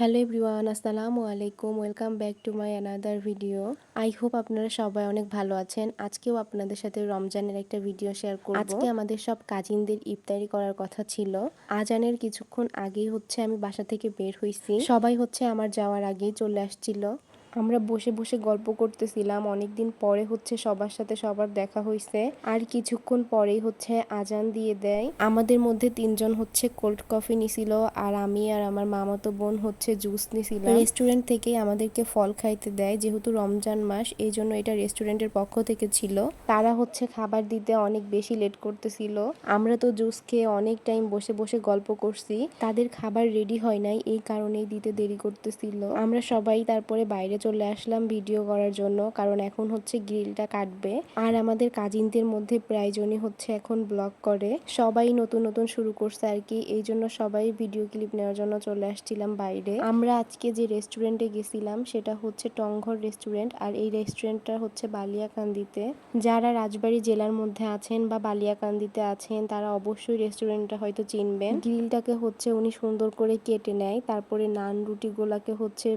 Hello everyone, আসসালামু আলাইকুম। Welcome back to my another video. I hope আপনারা সবাই অনেক ভালো আছেন। আজকেও আপনাদের সাথে রমজানের একটা ভিডিও শেয়ার করব। আজকে আমাদের সব কাজিনদের ইফতারি করার কথা ছিল। আজানের কিছুক্ষণ আগেই আমি বাসা থেকে বের হইছি। সবাই আমার যাওয়ার আগেই চলে আসছিল। আমরা বসে বসে গল্প করতেছিলাম। অনেকদিন পরে সবার সাথে সবার দেখা হয়েছে। আর কিছুক্ষণ পরেই আজান দিয়ে দেয়। আমাদের মধ্যে 3 জন কোল্ড কফি নিছিল, আর আমি আর আমার মামাতো বোন জুস নিছিলাম। রেস্টুরেন্ট থেকে আমাদেরকে ফল খাইতে দেয়, যেহেতু রমজান মাস, এই জন্য এটা রেস্টুরেন্টের পক্ষ থেকে ছিল। তারা খাবার দিতে অনেক বেশি লেট করতেছিল। আমরা তো জুস খেয়ে অনেক টাইম বসে বসে গল্প করছি। তাদের খাবার রেডি হয় নাই, এই কারণেই দিতে দেরি করতেছিল। আমরা সবাই তারপরে বাইরে চলে আসলাম ভিডিও করার জন্য, কারণ এখন গ্রিলটা কাটবে। আর আমাদের কাজিনদের মধ্যে প্রায়জনই এখন ব্লগ করে। সবাই নতুন নতুন শুরু করছে আর কি, এই জন্য সবাই ভিডিও ক্লিপ নেওয়ার জন্য চলে আসছিলাম বাইরে। আমরা আজকে যে রেস্টুরেন্টে গেছিলাম সেটা টংঘর রেস্টুরেন্ট, আর এই রেস্টুরেন্টটা বালিয়াকান্দিতে। যারা রাজবাড়ী জেলার মধ্যে আছেন বা বালিয়াকান্দিতে আছেন তারা অবশ্যই রেস্টুরেন্টটা হয়তো চিনবেন। গ্রিলটাকে উনি সুন্দর করে কেটে নেয়, তারপরে নান রুটি গুলাকে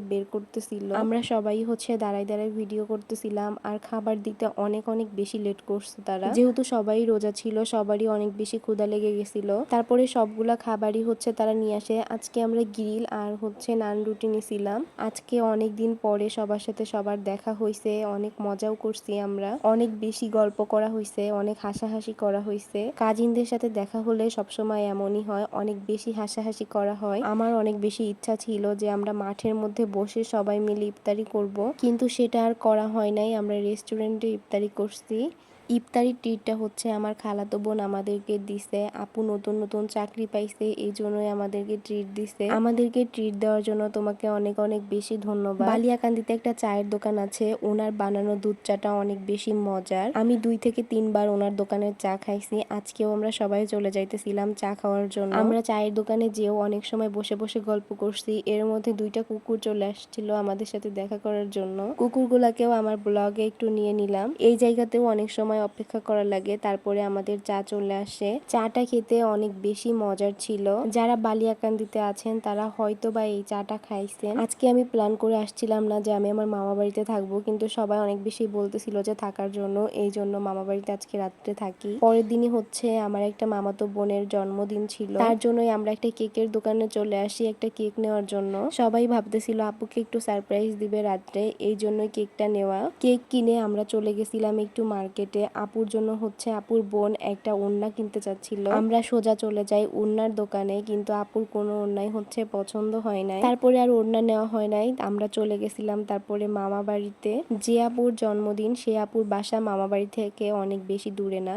বের করতেছিল। আমরা সবাই দাঁড়ায় দাঁড়ায় ভিডিও করতেছিলাম। আর খাবার দিতে অনেক অনেক বেশি লেট করছে তারা, যেহেতু সবাই রোজা ছিল, সবারই অনেক বেশি ক্ষুধা লেগে গেছিল। তারপরে সবগুলা খাবারই তারা নিয়ে আসে। আজকে আমরা গ্রিল আর নান রুটি নিছিলাম। আজকে অনেক দিন পরে সবার সাথে সবার দেখা হয়েছে, অনেক মজাও করছি, আমরা অনেক বেশি গল্প করা হয়েছে, অনেক হাসাহাসি করা হয়েছে। কাজিনদের সাথে দেখা হলে সবসময় এমনই হয়, অনেক বেশি হাসাহাসি করা হয়। আমার অনেক বেশি ইচ্ছা ছিল যে আমরা মাঠের মধ্যে বসে সবাই মিলে ইফতারি করব, কিন্তু সেটা আর করা হয় নাই। আমরা রেস্টুরেন্টে ইফতারি করছি। ইফতারির ট্রিটটা আমার খালাতো বোন আমাদেরকে দিছে। আপু নতুন নতুন চাকরি পাইছে, এই জন্যই আমাদেরকে ট্রিট দিছে। আমাদেরকে ট্রিট দেওয়ার জন্য তোমাকে অনেক অনেক বেশি ধন্যবাদ। বালিয়াকান্দিতে একটা চায়ের দোকান আছে, ওনার বানানো দুধ চাটা অনেক বেশি মজার। আমি 2 থেকে 3 বার ওনার দোকানের চা খাইছি। আজকেও আমরা সবাই চলে যাইতেছিলাম চা খাওয়ার জন্য। আমরা চায়ের দোকানে যেও অনেক সময় বসে বসে গল্প করছি। এর মধ্যে 2টা কুকুর চলে আসছিল আমাদের সাথে দেখা করার জন্য। কুকুরগুলাকেও আমার ব্লগে একটু নিয়ে নিলাম। এই জায়গাতেও অনেক সময় অপেক্ষা করা লাগে, তারপরে আমাদের চা চলে আসে। চাটা খেতে অনেক বেশি মজার ছিল। যারা বালিয়াকান্দিতে আছেন তারা হয়তো বা এই চাটা খাইছেন। আজকে আমি প্ল্যান করে আসছিলাম না যে আমি আমার মামা বাড়িতে থাকবো, কিন্তু সবাই অনেক বেশি বলতেছিল যে থাকার জন্য, এই জন্য মামা বাড়িতে আজকে রাত্রে থাকি। পরের দিনই আমার একটা মামাতো বোনের জন্মদিন ছিল, তার জন্যই আমরা একটা কেকের দোকানে চলে আসি একটা কেক নেওয়ার জন্য। সবাই ভাবতেছিল আপুকে একটু সারপ্রাইজ দিবে রাত্রে, এই জন্যই কেকটা নেওয়া। কেক কিনে আমরা চলে গেছিলাম একটু মার্কেটে। আপুর জন্য আপুর বোন একটা ওড়না কিনতে চাচ্ছিল। আমরা সোজা চলে যাই ওড়নার দোকানে, কিন্তু আপুর কোনো ওড়নাই পছন্দ হয় নাই। তারপরে আর ওড়না নেওয়া হয় নাই, আমরা চলে গেছিলাম তারপরে মামা বাড়িতে। যে আপুর জন্মদিন সে আপুর বাসা মামা বাড়ি থেকে অনেক বেশি দূরে না।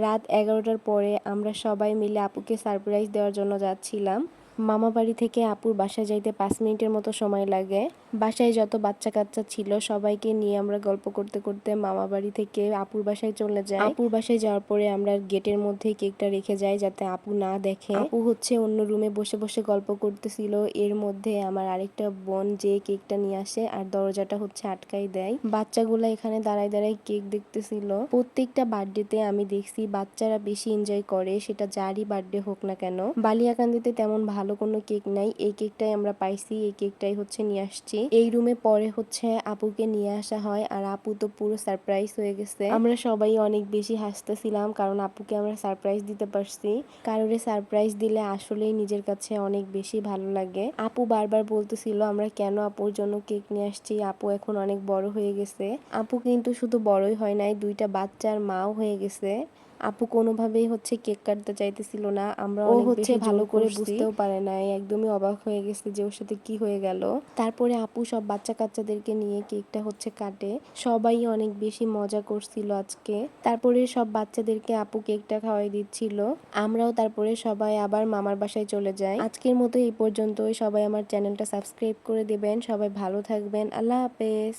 রাত 11টার পরে আমরা সবাই মিলে আপুকে সারপ্রাইজ দেওয়ার জন্য যাচ্ছিলাম। মামা বাড়ি থেকে আপুর বাসায় যাইতে 5 মিনিটের মতো সময় লাগে। বাসায় যত বাচ্চা কাচ্চা ছিল সবাইকে নিয়ে আমরা গল্প করতে করতে মামা বাড়ি থেকে আপুর বাসায় চলে যাই। আপুর বাসায় যাওয়ার পরে আমরা গেটের মধ্যেই কেকটা রেখে যাই যাতে আপু না দেখে। আপু অন্য রুমে বসে বসে গল্প করতেছিল। এর মধ্যে আমার আরেকটা বোন যে কেকটা নিয়ে আসে আর দরজাটা আটকাই দেয়। বাচ্চাগুলা এখানে দাঁড়ায় দাঁড়ায় কেক দেখতেছিল। প্রত্যেকটা বার্থডেতে আমি দেখছি বাচ্চারা বেশি এনজয় করে, সেটা যারই বার্থডে হোক না কেন। বালিয়াকান্দিতে তেমন ভালো কোনো কেক নাই, এই কেকটাই আমরা পাইছি, এই কেকটাই নিয়ে আসছি। এই রুমে পরে আপুকে নিয়ে আসা হয়, আর আপু তো পুরো সারপ্রাইজ হয়ে গেছে। আমরা সবাই অনেক বেশি হাসতেছিলাম, কারণ আপুকে আমরা সারপ্রাইজ দিতে পারছি। কারোরে সারপ্রাইজ দিলে আসলেই নিজের কাছে অনেক বেশি ভালো লাগে। আপু বারবার বলতেছিল আমরা কেন আপুর জন্য কেক নিয়ে আসছি, আপু এখন অনেক বড় হয়ে গেছে। আপু কিন্তু শুধু বড়ই হয় নাই, 2টা বাচ্চার মাও হয়ে গেছে। আপু কোনোভাবেই কেক কাটতে চাইতেছিল না। আমরা অনেক বেশি ভালো করে বুঝতেও পারে নাই, একদমই অবাক হয়ে গেছে যে ওর সাথে কি হয়ে গেল। তারপরে আপু সব বাচ্চা কাচ্চাদেরকে নিয়ে কেকটা কাটে। সবাই অনেক বেশি মজা করছিল আজকে। তারপরে সব বাচ্চাদেরকে আপু কেকটা খাওয়াই দিচ্ছিল। আমরাও তারপরে সবাই আবার মামার বাসায় চলে যাই। আজকের মতো এই পর্যন্তই। সবাই আমার চ্যানেলটা সাবস্ক্রাইব করে দিবেন। সবাই ভালো থাকবেন। আল্লাহ হাফেজ।